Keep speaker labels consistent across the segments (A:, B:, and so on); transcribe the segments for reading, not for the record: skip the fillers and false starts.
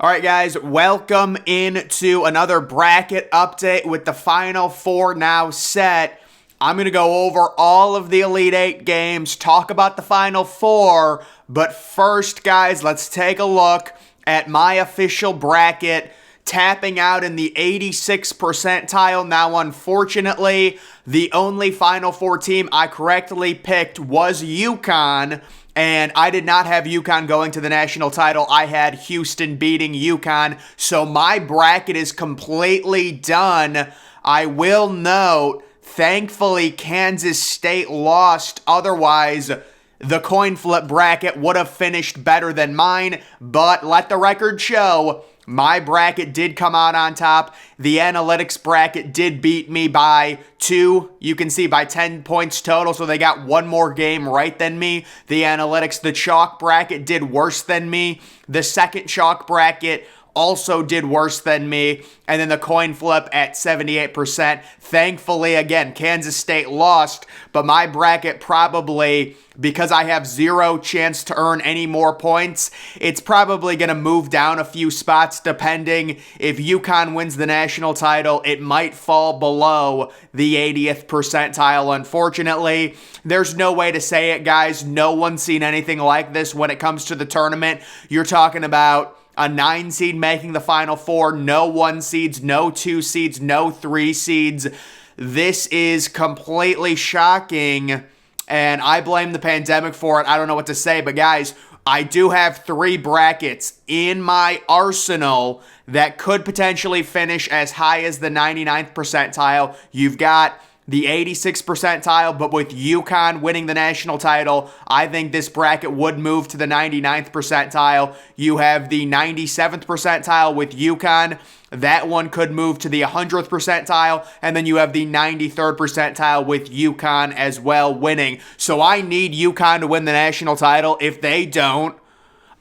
A: All right, guys, welcome into another bracket update with the Final Four now set. I'm going to go over all of the Elite Eight games, talk about the Final Four, but first, guys, let's take a look at my official bracket, tapping out in the 86th percentile. Now, unfortunately, the only Final Four team I correctly picked was UConn, and I did not have UConn going to the national title. I had Houston beating UConn, so my bracket is completely done. I will note, thankfully, Kansas State lost. Otherwise, the coin flip bracket would have finished better than mine, but let the record show, my bracket did come out on top. The analytics bracket did beat me by 2. You can see by 10 points total, so they got one more game right than me. The analytics, the chalk bracket did worse than me. The second chalk bracket also did worse than me. And then the coin flip at 78%. Thankfully, again, Kansas State lost, but my bracket probably, because I have zero chance to earn any more points, it's probably going to move down a few spots depending. If UConn wins the national title, it might fall below the 80th percentile, unfortunately. There's no way to say it, guys. No one's seen anything like this when it comes to the tournament. You're talking about a 9 seed making the Final Four, no 1 seeds, no 2 seeds, no 3 seeds. This is completely shocking, and I blame the pandemic for it. I don't know what to say, but guys, I do have 3 brackets in my arsenal that could potentially finish as high as the 99th percentile. You've got the 86th percentile, but with UConn winning the national title, I think this bracket would move to the 99th percentile. You have the 97th percentile with UConn. That one could move to the 100th percentile, and then you have the 93rd percentile with UConn as well winning. So I need UConn to win the national title. If they don't,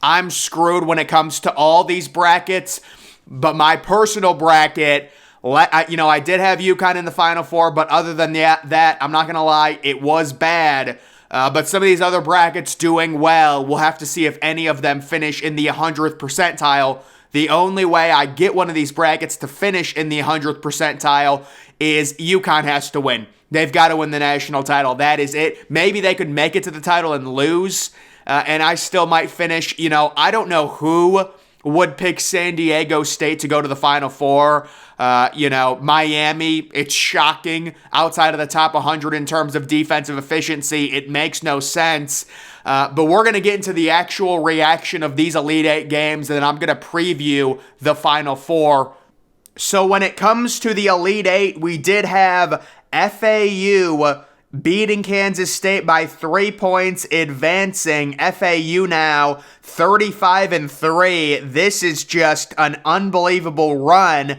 A: I'm screwed when it comes to all these brackets. But my personal bracket, I did have UConn in the Final Four, but other than that, I'm not going to lie, it was bad. But some of these other brackets doing well, we'll have to see if any of them finish in the 100th percentile. The only way I get one of these brackets to finish in the 100th percentile is UConn has to win. They've got to win the national title. That is it. Maybe they could make it to the title and lose, and I still might finish. I don't know who would pick San Diego State to go to the Final Four. Miami, it's shocking. Outside of the top 100 in terms of defensive efficiency, it makes no sense. But we're going to get into the actual reaction of these Elite Eight games, and then I'm going to preview the Final Four. So when it comes to the Elite Eight, we did have FAU beating Kansas State by 3 points, advancing. FAU now 35-3. This is just an unbelievable run.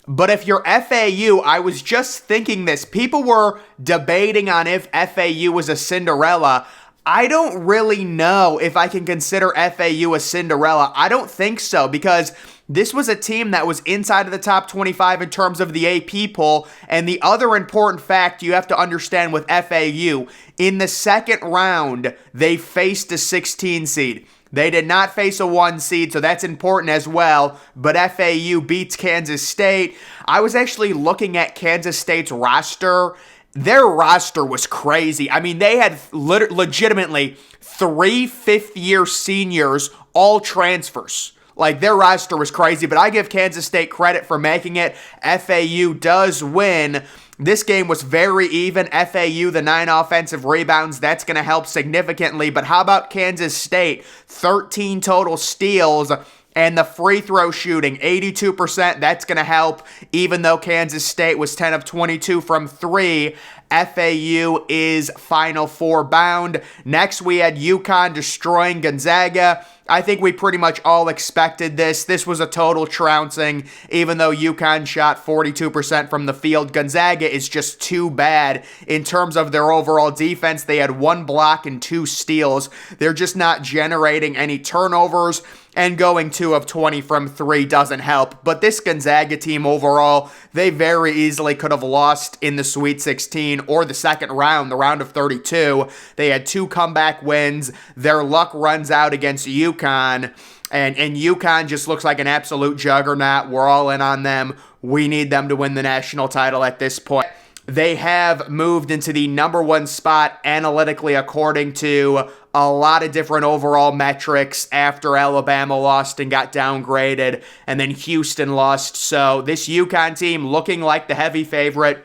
A: But if you're FAU, I was just thinking this. People were debating on if FAU was a Cinderella. I don't really know if I can consider FAU a Cinderella. I don't think so, because this was a team that was inside of the top 25 in terms of the AP poll. And the other important fact you have to understand with FAU, in the second round, they faced a 16 seed. They did not face a 1 seed, so that's important as well. But FAU beats Kansas State. I was actually looking at Kansas State's roster. Their roster was crazy. I mean, they had legitimately 3 fifth-year seniors, all transfers. Like, their roster was crazy, but I give Kansas State credit for making it. FAU does win. This game was very even. FAU, the 9 offensive rebounds, that's going to help significantly. But how about Kansas State? 13 total steals. And the free throw shooting, 82%, that's going to help. Even though Kansas State was 10 of 22 from 3, FAU is Final Four bound. Next, we had UConn destroying Gonzaga. I think we pretty much all expected this. This was a total trouncing. Even though UConn shot 42% from the field, Gonzaga is just too bad in terms of their overall defense. They had 1 block and 2 steals. They're just not generating any turnovers. And going 2 of 20 from 3 doesn't help. But this Gonzaga team overall, they very easily could have lost in the Sweet 16 or the second round, the round of 32. They had 2 comeback wins. Their luck runs out against UConn. And UConn just looks like an absolute juggernaut. We're all in on them. We need them to win the national title at this point. They have moved into the number one spot analytically according to a lot of different overall metrics after Alabama lost and got downgraded, and then Houston lost. So this UConn team looking like the heavy favorite,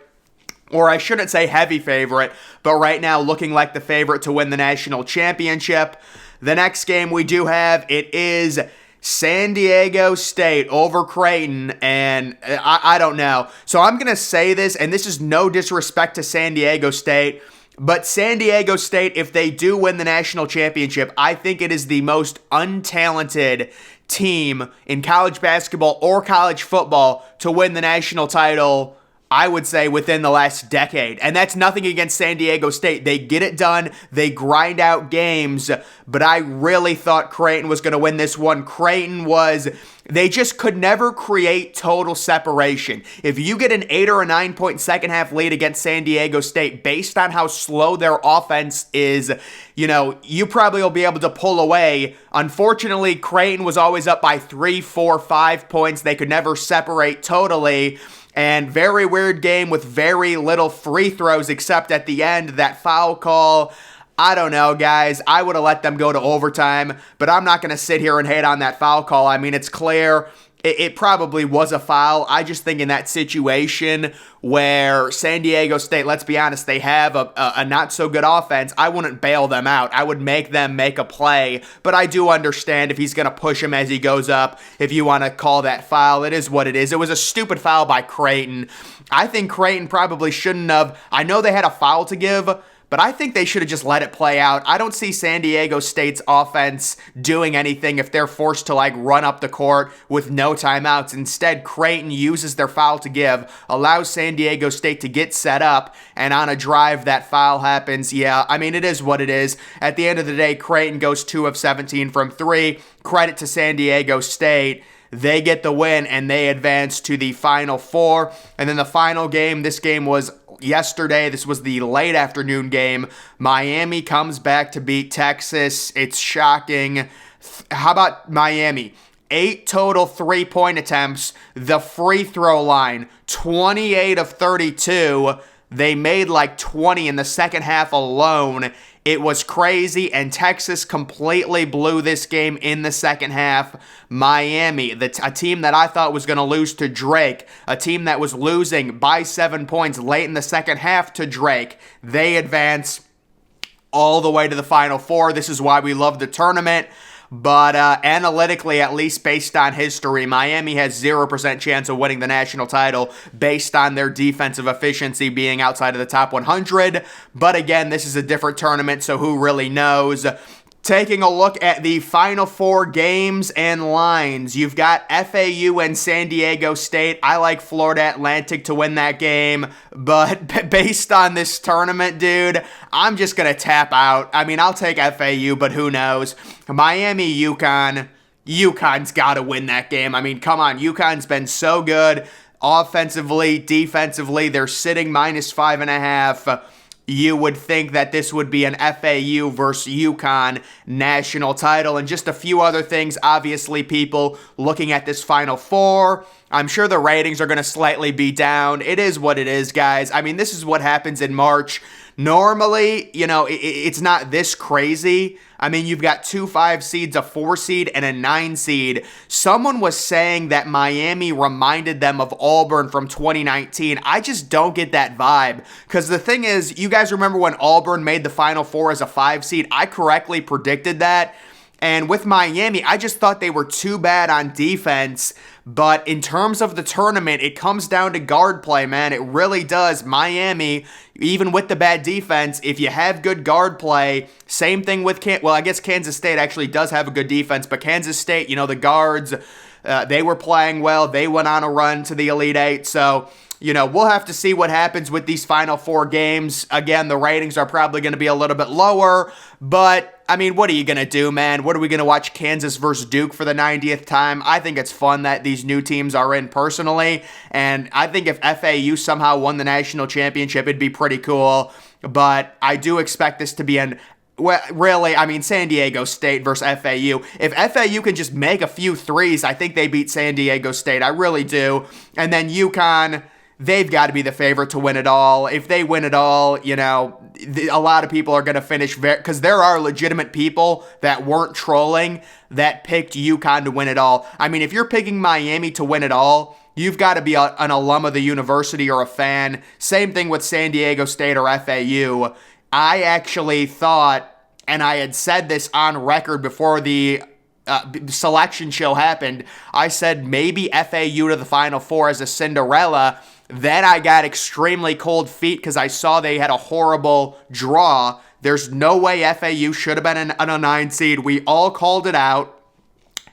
A: or I shouldn't say heavy favorite, but right now looking like the favorite to win the national championship. The next game we do have, it is San Diego State over Creighton, and I don't know. So I'm going to say this, and this is no disrespect to San Diego State, but San Diego State, if they do win the national championship, I think it is the most untalented team in college basketball or college football to win the national title, I would say, within the last decade. And that's nothing against San Diego State. They get it done. They grind out games. But I really thought Creighton was going to win this one. They just could never create total separation. If you get an 8 or a 9 point second half lead against San Diego State, based on how slow their offense is, you probably will be able to pull away. Unfortunately, Creighton was always up by 3, 4, 5 points. They could never separate totally. And very weird game with very little free throws except at the end, that foul call. I don't know, guys. I would have let them go to overtime, but I'm not going to sit here and hate on that foul call. I mean, it's clear it probably was a foul. I just think in that situation where San Diego State, let's be honest, they have a not-so-good offense, I wouldn't bail them out. I would make them make a play, but I do understand if he's going to push him as he goes up, if you want to call that foul, it is what it is. It was a stupid foul by Creighton. I think Creighton probably shouldn't have. I know they had a foul to give, but I think they should have just let it play out. I don't see San Diego State's offense doing anything if they're forced to run up the court with no timeouts. Instead, Creighton uses their foul to give, allows San Diego State to get set up, and on a drive that foul happens. Yeah, I mean, it is what it is. At the end of the day, Creighton goes 2 of 17 from 3. Credit to San Diego State. They get the win, and they advance to the Final Four. And then the final game, this game was yesterday. This was the late afternoon game. Miami comes back to beat Texas. It's shocking. How about Miami? 8 total three-point attempts. The free throw line, 28 of 32. They made 20 in the second half alone. It was crazy, and Texas completely blew this game in the second half. Miami, a team that I thought was going to lose to Drake, a team that was losing by 7 points late in the second half to Drake, they advance all the way to the Final Four. This is why we love the tournament. But analytically, at least based on history, Miami has 0% chance of winning the national title based on their defensive efficiency being outside of the top 100. But again, this is a different tournament, so who really knows? Taking a look at the Final Four games and lines, you've got FAU and San Diego State. I like Florida Atlantic to win that game, but based on this tournament, dude, I'm just going to tap out. I mean, I'll take FAU, but who knows? Miami, UConn. UConn's got to win that game. I mean, come on. UConn's been so good offensively, defensively. They're sitting -5.5. You would think that this would be an FAU versus UConn national title. And just a few other things, obviously, people looking at this Final Four, I'm sure the ratings are going to slightly be down. It is what it is, guys. I mean, this is what happens in March. Normally, it's not this crazy. I mean, you've got 2 5 seeds, a 4 seed, and a 9 seed. Someone was saying that Miami reminded them of Auburn from 2019. I just don't get that vibe. Because the thing is, you guys remember when Auburn made the Final Four as a 5 seed? I correctly predicted that. And with Miami, I just thought they were too bad on defense. But in terms of the tournament, it comes down to guard play, man. It really does. Miami, even with the bad defense, if you have good guard play, same thing with I guess Kansas State actually does have a good defense, but Kansas State, the guards, they were playing well. They went on a run to the Elite Eight. So, we'll have to see what happens with these Final Four games. Again, the ratings are probably going to be a little bit lower, but I mean, what are you going to do, man? What are we going to watch Kansas versus Duke for the 90th time? I think it's fun that these new teams are in personally, and I think if FAU somehow won the national championship, it'd be pretty cool, but I do expect this to be an Well, really, I mean, San Diego State versus FAU. If FAU can just make a few threes, I think they beat San Diego State. I really do. And then UConn, they've got to be the favorite to win it all. If they win it all, you know, a lot of people are going to finish because there are legitimate people that weren't trolling that picked UConn to win it all. I mean, if you're picking Miami to win it all, you've got to be an alum of the university or a fan. Same thing with San Diego State or FAU. I actually thought, and I had said this on record before the selection show happened, I said maybe FAU to the Final Four as a Cinderella. Then I got extremely cold feet because I saw they had a horrible draw. There's no way FAU should have been a 9 seed. We all called it out.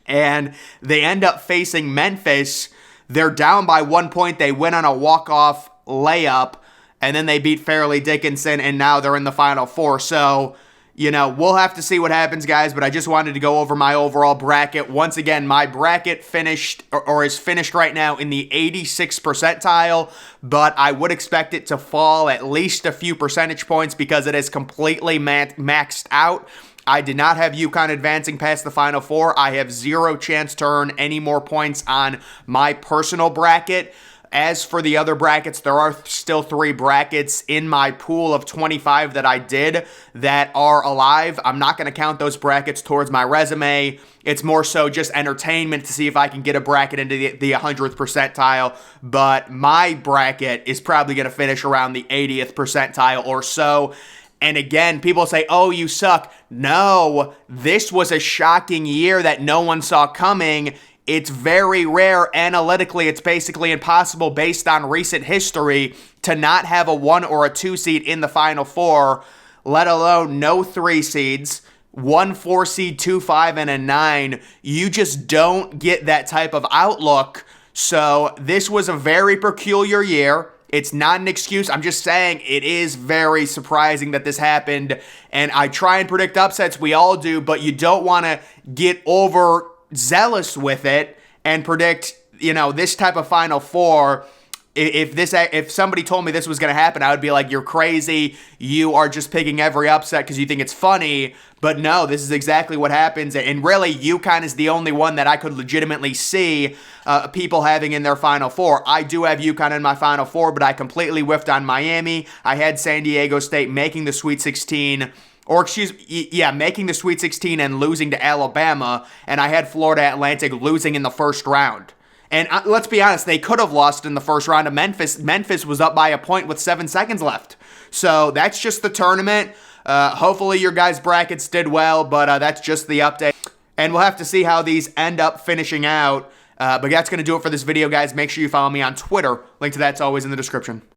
A: And they end up facing Memphis. They're down by 1 point. They win on a walk-off layup. And then they beat Fairleigh Dickinson, and now they're in the Final Four. So, you know, we'll have to see what happens, guys, but I just wanted to go over my overall bracket. Once again, my bracket finished, or is finished right now in the 86th percentile, but I would expect it to fall at least a few percentage points because it is completely maxed out. I did not have UConn advancing past the Final Four. I have zero chance to earn any more points on my personal bracket. As for the other brackets, there are still 3 brackets in my pool of 25 that I did that are alive. I'm not going to count those brackets towards my resume. It's more so just entertainment to see if I can get a bracket into the 100th percentile. But my bracket is probably going to finish around the 80th percentile or so. And again, people say, oh, you suck. No, this was a shocking year that no one saw coming. It's very rare. Analytically, it's basically impossible based on recent history to not have a 1 or a 2 seed in the Final Four, let alone no 3 seeds, 1 4 seed, 2 5, and a 9. You just don't get that type of outlook. So this was a very peculiar year. It's not an excuse. I'm just saying it is very surprising that this happened. And I try and predict upsets. We all do, but you don't want to get overzealous with it and predict, you know, this type of Final Four. If somebody told me this was going to happen, I would be like, you're crazy. You are just picking every upset because you think it's funny. But no, this is exactly what happens. And really, UConn is the only one that I could legitimately see people having in their Final Four. I do have UConn in my Final Four, but I completely whiffed on Miami. I had San Diego State making the Sweet 16. Making the Sweet 16 and losing to Alabama. And I had Florida Atlantic losing in the first round. And let's be honest, they could have lost in the first round of Memphis. Memphis was up by a point with 7 seconds left. So that's just the tournament. Hopefully your guys' brackets did well, but that's just the update. And we'll have to see how these end up finishing out. But that's going to do it for this video, guys. Make sure you follow me on Twitter. Link to that's always in the description.